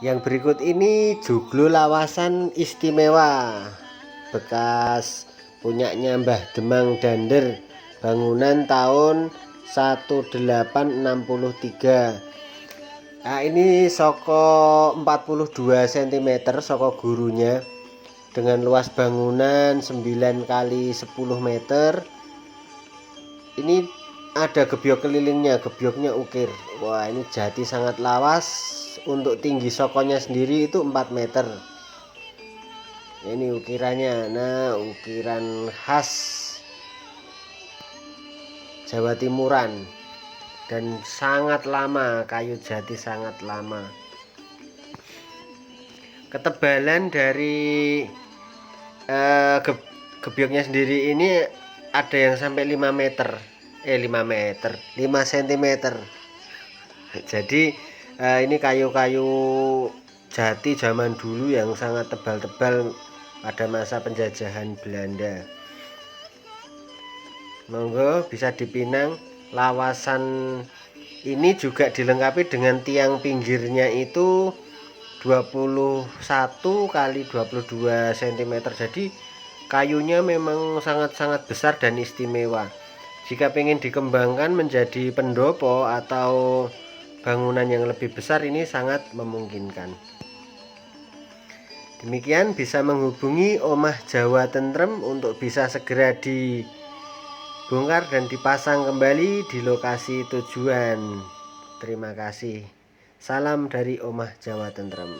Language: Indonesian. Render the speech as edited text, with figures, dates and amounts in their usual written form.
Yang berikut ini joglo lawasan istimewa bekas punyanya Mbah Demang Dander, bangunan tahun 1863. Nah, ini soko 42 cm soko gurunya, dengan luas bangunan 9 kali 10 meter. Ini ada gebyok kelilingnya, gebyoknya ukir. Wah, ini jati sangat lawas. Untuk tinggi sokonya sendiri itu 4 meter. Ini ukirannya. Nah, ukiran khas Jawa Timuran dan sangat lama, kayu jati sangat lama. Ketebalan dari gebyoknya sendiri ini ada yang sampai 5 meter. 5 cm. Jadi ini kayu-kayu jati zaman dulu yang sangat tebal-tebal pada masa penjajahan Belanda. Monggo bisa dipinang. Lawasan ini juga dilengkapi dengan tiang pinggirnya itu 21 kali 22 cm. Jadi kayunya memang sangat-sangat besar dan istimewa. Jika ingin dikembangkan menjadi pendopo atau bangunan yang lebih besar, ini sangat memungkinkan. Demikian, bisa menghubungi Omah Jawa Tentrem untuk bisa segera dibongkar dan dipasang kembali di lokasi tujuan. Terima kasih. Salam dari Omah Jawa Tentrem.